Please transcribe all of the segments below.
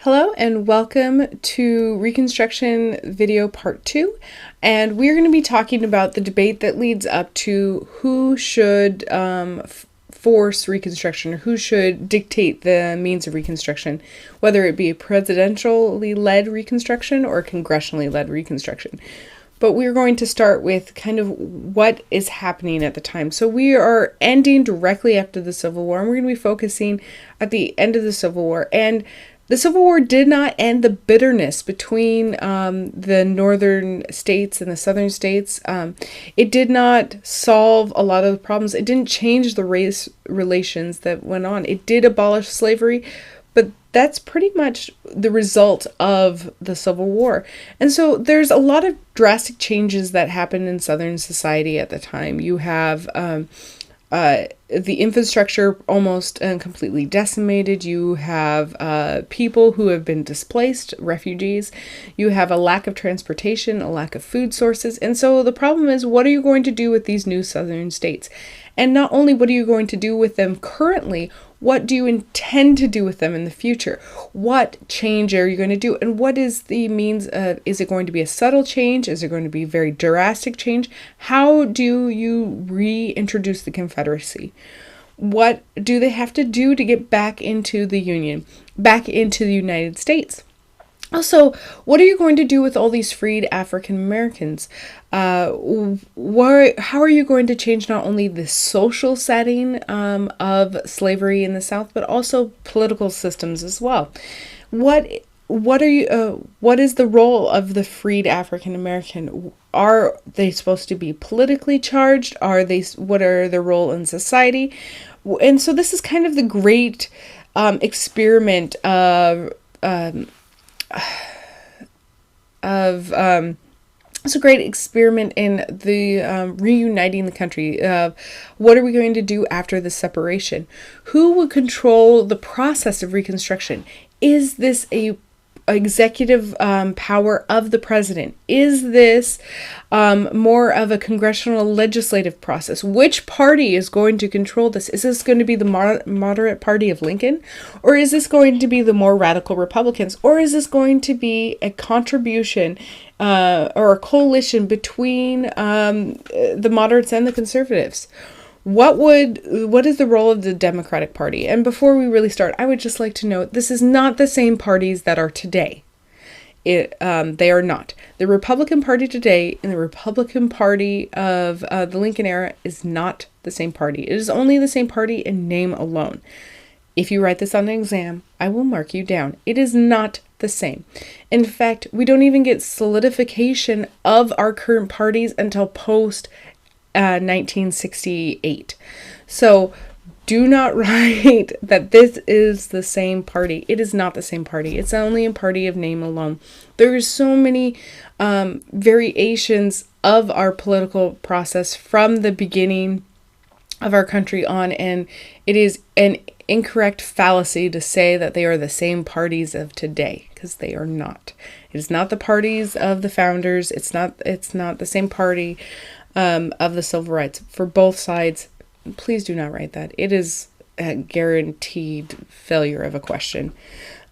Hello and welcome to Reconstruction video part 2, and we're going to be talking about the debate that leads up to who should force Reconstruction, or who should dictate the means of Reconstruction, whether it be a presidentially led Reconstruction or congressionally led Reconstruction. But we're going to start with kind of what is happening at the time. So we are ending directly after the Civil War, and we're going to be focusing at the end of the Civil War. And the Civil War did not end the bitterness between the northern states and the southern states. It did not solve a lot of the problems. It didn't change the race relations that went on. It did abolish slavery, but that's pretty much the result of the Civil War. And so there's a lot of drastic changes that happened in Southern society at the time. You have the infrastructure almost completely decimated. You have people who have been displaced, refugees. You have a lack of transportation, a lack of food sources. And so the problem is, what are you going to do with these new southern states? And not only what are you going to do with them currently, what do you intend to do with them in the future? What change are you going to do? And what is the means of, is it going to be a subtle change? Is it going to be a very drastic change? How do you reintroduce the Confederacy? What do they have to do to get back into the Union, back into the United States? Also, what are you going to do with all these freed African Americans? How are you going to change not only the social setting of slavery in the South, but also political systems as well? What is the role of the freed African American? Are they supposed to be politically charged? What are their role in society? And so this is kind of the great experiment it's a great experiment in the reuniting the country. What are we going to do after the separation? Who will control the process of Reconstruction? Is this a executive power of the president? Is this more of a congressional legislative process? Which party is going to control this? Is this going to be the moderate party of Lincoln? Or is this going to be the more radical Republicans? Or is this going to be a contribution or a coalition between the moderates and the conservatives? What is the role of the Democratic Party? And before we really start, I would just like to note, this is not the same parties that are today. They are not. The Republican Party today and the Republican Party of the Lincoln era is not the same party. It is only the same party in name alone. If you write this on an exam, I will mark you down. It is not the same. In fact, we don't even get solidification of our current parties until post 1968. So do not write that this is the same party. It is not the same party. It's only a party of name alone. There are so many variations of our political process from the beginning of our country on, and it is an incorrect fallacy to say that they are the same parties of today, because they are not. It is not the parties of the founders. It's not the same party of the civil rights for both sides. Please do not write that. It is a guaranteed failure of a question.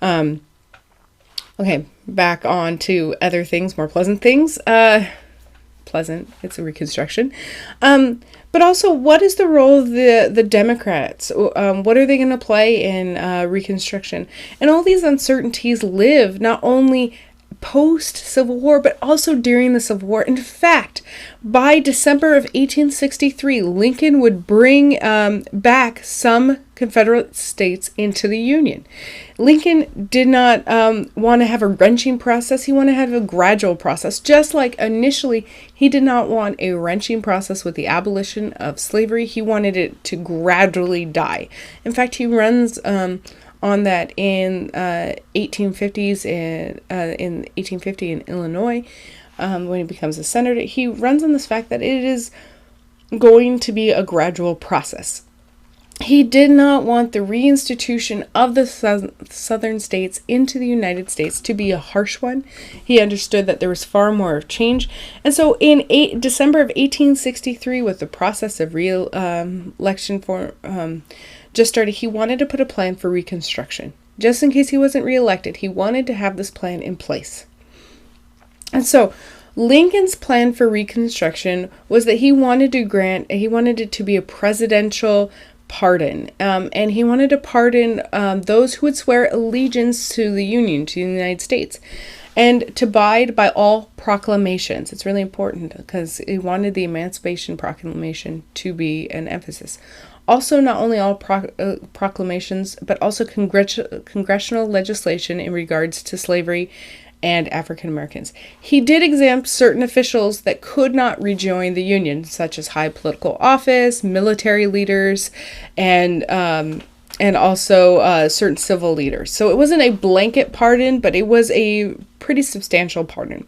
Okay, back on to other things, more pleasant things. Pleasant, it's a Reconstruction. But also, what is the role of the Democrats? What are they going to play in Reconstruction? And all these uncertainties live not only post-Civil War, but also during the Civil War. In fact, by December of 1863, Lincoln would bring back some Confederate states into the Union. Lincoln did not want to have a wrenching process. He wanted to have a gradual process. Just like initially, he did not want a wrenching process with the abolition of slavery. He wanted it to gradually die. In fact, he runs on that in 1850s in 1850 in Illinois, when he becomes a senator. He runs on this fact that it is going to be a gradual process. He did not want the reinstitution of the southern states into the United States to be a harsh one. He understood that there was far more change. And so in December of 1863, with the process of re-election for just started, he wanted to put a plan for Reconstruction. just in case he wasn't reelected. He wanted to have this plan in place. And so Lincoln's plan for Reconstruction was that he wanted it to be a presidential pardon. And he wanted to pardon those who would swear allegiance to the Union, to the United States, and to abide by all proclamations. It's really important because he wanted the Emancipation Proclamation to be an emphasis. Also, not only all proclamations, but also congressional legislation in regards to slavery and African Americans. He did exempt certain officials that could not rejoin the Union, such as high political office, military leaders, and also certain civil leaders. So it wasn't a blanket pardon, but it was a pretty substantial pardon.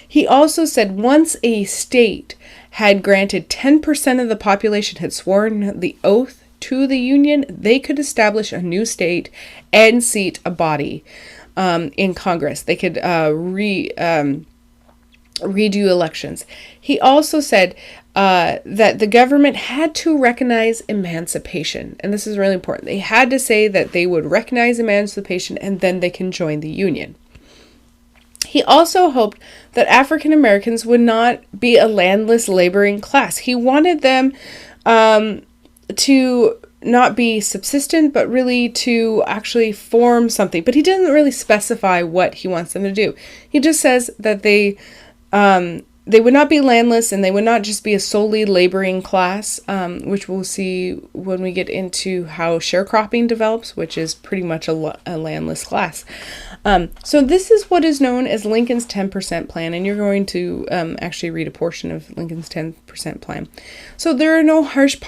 He also said once a state had granted 10% of the population had sworn the oath to the Union, they could establish a new state and seat a body in Congress. They could redo elections. He also said that the government had to recognize emancipation. And this is really important. They had to say that they would recognize emancipation and then they can join the Union. He also hoped that African Americans would not be a landless laboring class. He wanted them to not be subsistent, but really to actually form something. But he didn't really specify what he wants them to do. He just says that they would not be landless and they would not just be a solely laboring class, which we'll see when we get into how sharecropping develops, which is pretty much a landless class. So this is what is known as Lincoln's 10% plan, and you're going to actually read a portion of Lincoln's 10% plan. So there are no harsh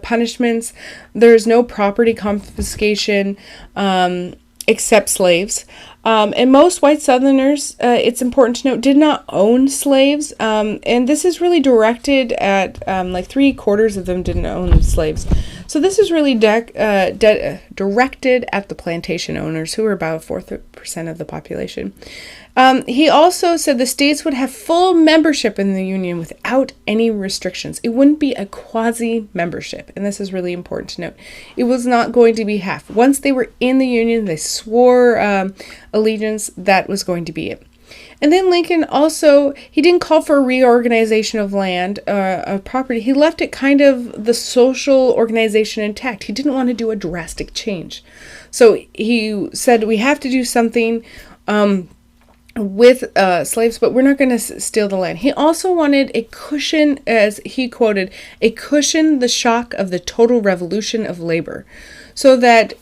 punishments. There's no property confiscation except slaves. And most white Southerners, it's important to note, did not own slaves. And this is really directed at, like 3/4 of them didn't own slaves. So this is really directed at the plantation owners, who were about 4% of the population. He also said the states would have full membership in the Union without any restrictions. It wouldn't be a quasi-membership, and this is really important to note. It was not going to be half. Once they were in the Union, they swore allegiance, that was going to be it. And then Lincoln also, he didn't call for a reorganization of land, of property. He left it kind of the social organization intact. He didn't want to do a drastic change. So he said, we have to do something with slaves, but we're not going to steal the land. He also wanted a cushion, as he quoted, a cushion the shock of the total revolution of labor, so that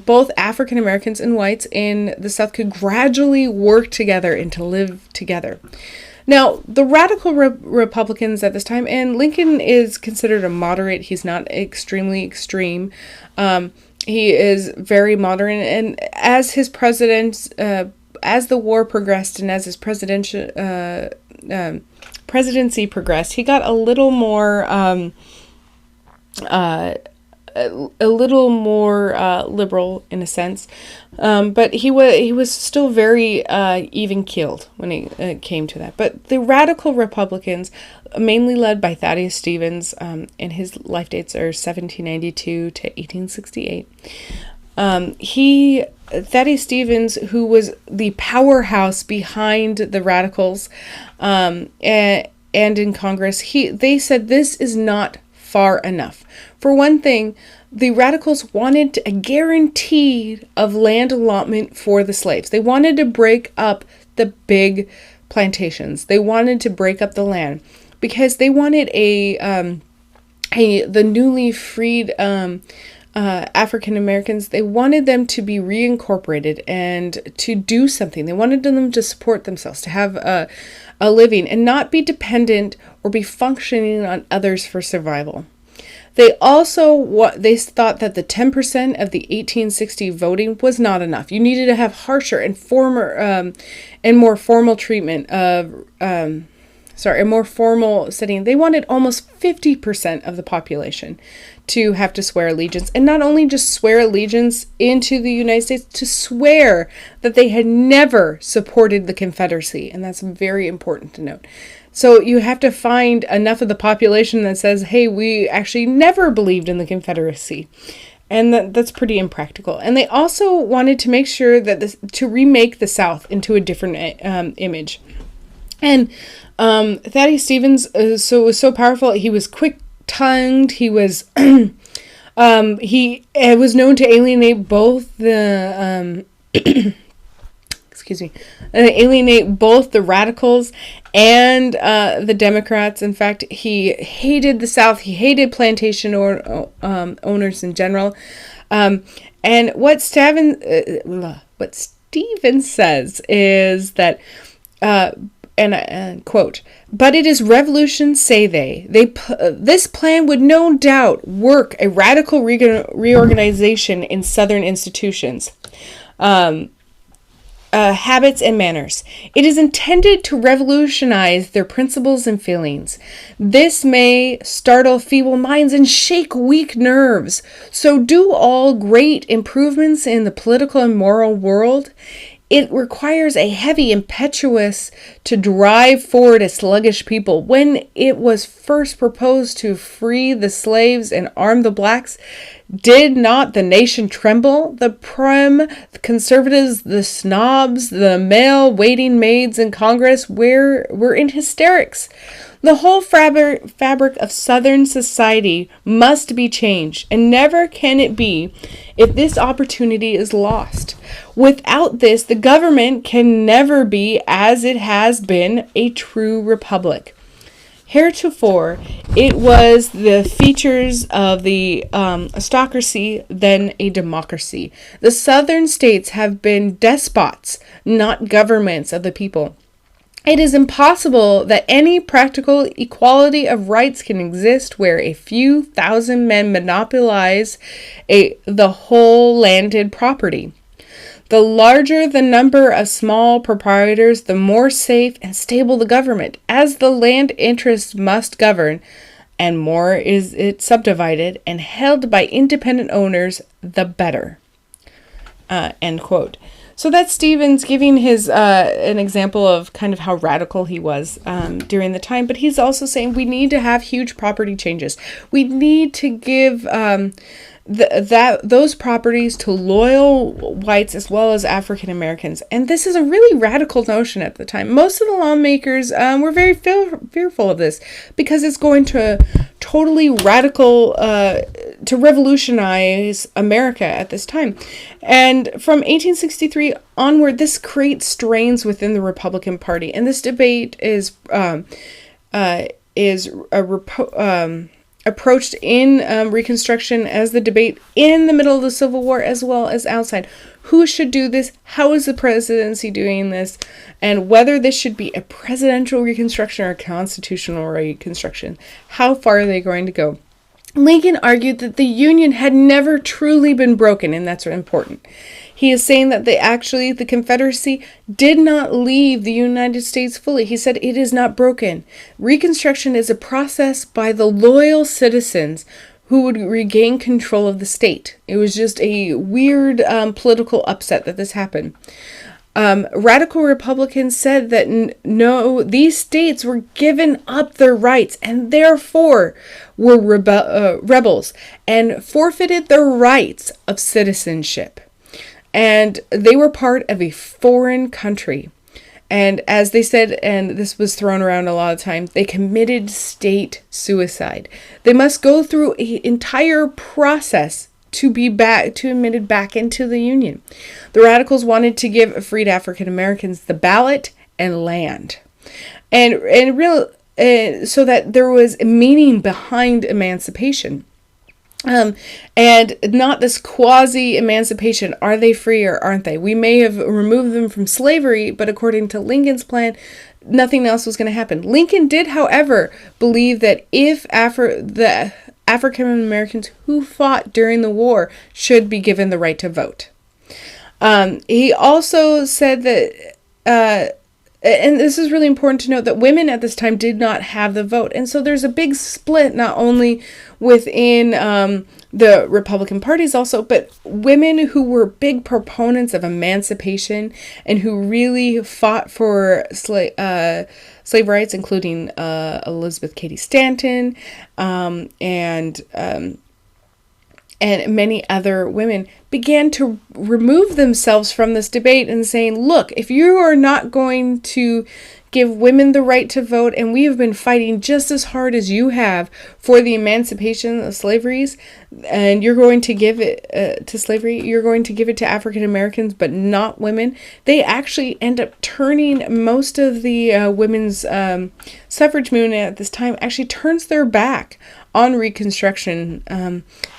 both African Americans and whites in the South could gradually work together and to live together. Now, the radical Republicans at this time, and Lincoln is considered a moderate, he's not extremely extreme. He is very moderate, and as his as the war progressed and as his presidency progressed, he got a little more liberal in a sense, but he was still very even-keeled when it came to that. But the radical Republicans, mainly led by Thaddeus Stevens, and his life dates are 1792 to 1868. Thaddeus Stevens, who was the powerhouse behind the radicals, and in Congress, they said this is not far enough. For one thing, the radicals wanted a guarantee of land allotment for the slaves. They wanted to break up the big plantations. They wanted to break up the land because they wanted the newly freed African Americans, they wanted them to be reincorporated and to do something. They wanted them to support themselves, to have a living and not be dependent or be functioning on others for survival. They also they thought that the 10% of the 1860 voting was not enough. You needed to have harsher and more formal treatment of a more formal setting. They wanted almost 50% of the population to have to swear allegiance, and not only just swear allegiance into the United States, to swear that they had never supported the Confederacy, and that's very important to note. So you have to find enough of the population that says, hey, we actually never believed in the Confederacy. And that's pretty impractical. And they also wanted to make sure that to remake the South into a different image. And Thaddeus Stevens was so powerful. He was quick-tongued. He was he was known to alienate both the alienate both the radicals and the Democrats. In fact, he hated the South. He hated plantation owners in general. And what Stevens says is that, quote, "But it is revolution, say they. This plan would no doubt work a radical reorganization in Southern institutions. Habits and manners. It is intended to revolutionize their principles and feelings. This may startle feeble minds and shake weak nerves. So do all great improvements in the political and moral world. It requires a heavy impetus to drive forward a sluggish people. When it was first proposed to free the slaves and arm the blacks, did not the nation tremble? The prim, the conservatives, the snobs, the male waiting maids in Congress were in hysterics. The whole fabric of Southern society must be changed, and never can it be if this opportunity is lost. Without this, the government can never be, as it has been, a true republic. Heretofore, it was the features of the aristocracy, then a democracy. The Southern states have been despots, not governments of the people. It is impossible that any practical equality of rights can exist where a few thousand men monopolize the whole landed property. The larger the number of small proprietors, the more safe and stable the government, as the land interests must govern, and more is it subdivided and held by independent owners, the better." End quote. So that's Stevens giving his an example of kind of how radical he was during the time. But he's also saying we need to have huge property changes. We need to give those properties to loyal whites as well as African Americans. And this is a really radical notion at the time. Most of the lawmakers were very fearful of this because it's going to totally to revolutionize America at this time. And from 1863 onward, this creates strains within the Republican Party. And this debate is approached in Reconstruction as the debate in the middle of the Civil War as well as outside. Who should do this? How is the presidency doing this? And whether this should be a presidential Reconstruction or a constitutional Reconstruction. How far are they going to go? Lincoln argued that the Union had never truly been broken, and that's important. He is saying that the Confederacy did not leave the United States fully. He said it is not broken. Reconstruction is a process by the loyal citizens who would regain control of the state. It was just a weird political upset that this happened. Radical Republicans said that no, these states were given up their rights and therefore were rebels and forfeited their rights of citizenship. And they were part of a foreign country. And as they said, and this was thrown around a lot of times, they committed state suicide. They must go through an entire process to be admitted back into the Union. The radicals wanted to give freed African Americans the ballot and land, and so that there was meaning behind emancipation. And not this quasi-emancipation. Are they free or aren't they? We may have removed them from slavery, but according to Lincoln's plan, nothing else was going to happen. Lincoln did, however, believe that if the African Americans who fought during the war should be given the right to vote. He also said that, and this is really important to note, that women at this time did not have the vote. And so there's a big split, not only within the Republican parties also, but women who were big proponents of emancipation and who really fought for slave rights, including Elizabeth Cady Stanton, and and many other women began to remove themselves from this debate and saying, look, if you are not going to give women the right to vote, and we have been fighting just as hard as you have for the emancipation of slaveries, and you're going to give it to slavery, you're going to give it to African Americans, but not women. They actually end up turning most of the women's suffrage movement at this time actually turns their back on Reconstruction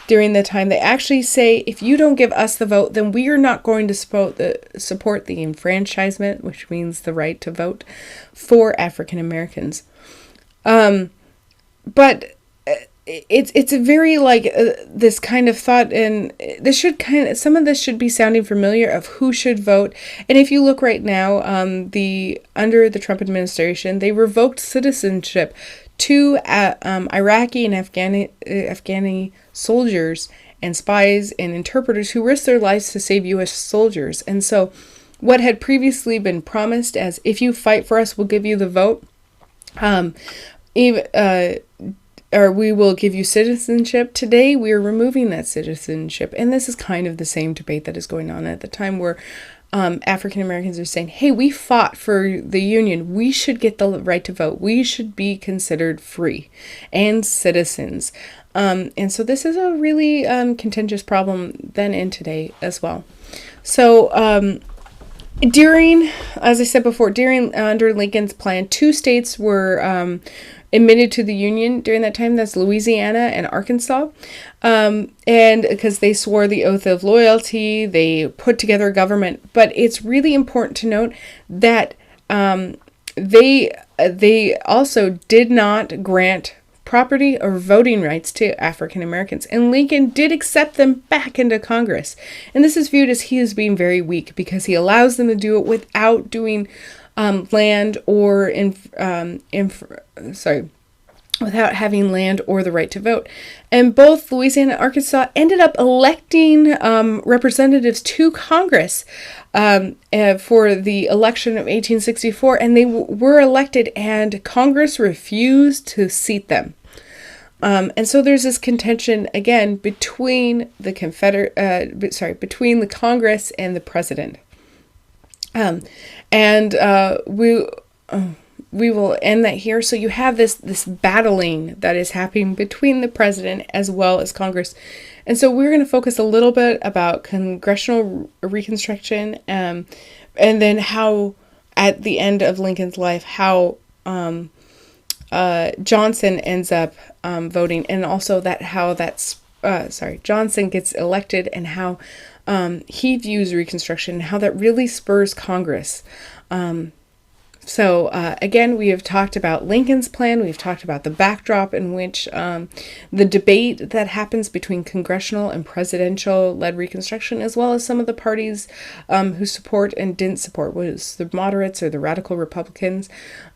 during the time. They actually say, if you don't give us the vote, then we are not going to support the enfranchisement, which means the right to vote, for African Americans. But it's a very this kind of thought, and this should some of this should be sounding familiar of who should vote. And if you look right now, under the Trump administration, they revoked citizenship to Iraqi and Afghani soldiers and spies and interpreters who risked their lives to save U.S. soldiers. And so what had previously been promised as, if you fight for us, we'll give you the vote, or we will give you citizenship. Today, we are removing that citizenship. And this is kind of the same debate that is going on at the time, where African Americans are saying, hey, we fought for the Union. We should get the right to vote. We should be considered free and citizens. And so this is a really contentious problem then and today as well. So as I said before, under Lincoln's plan, 2 states were admitted to the Union during that time. That's Louisiana and Arkansas. And because they swore the oath of loyalty, they put together a government. But it's really important to note that they also did not grant property or voting rights to African Americans. And Lincoln did accept them back into Congress. And this is viewed as he is being very weak, because he allows them to do it without doing land or without having land or the right to vote. And both Louisiana and Arkansas ended up electing representatives to Congress for the election of 1864, and they were elected, and Congress refused to seat them. And so there's this contention again between the between the Congress and the president. We will end that here. So you have this battling that is happening between the president as well as Congress. And so we're going to focus a little bit about congressional Reconstruction, and then how at the end of Lincoln's life, how Johnson ends up voting, and also Johnson gets elected, and how he views Reconstruction, and how that really spurs Congress. So again, we have talked about Lincoln's plan. We've talked about the backdrop in which the debate that happens between congressional and presidential-led Reconstruction, as well as some of the parties who support and didn't support, was the moderates or the radical Republicans,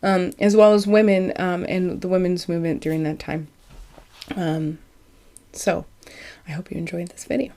as well as women and the women's movement during that time. So I hope you enjoyed this video.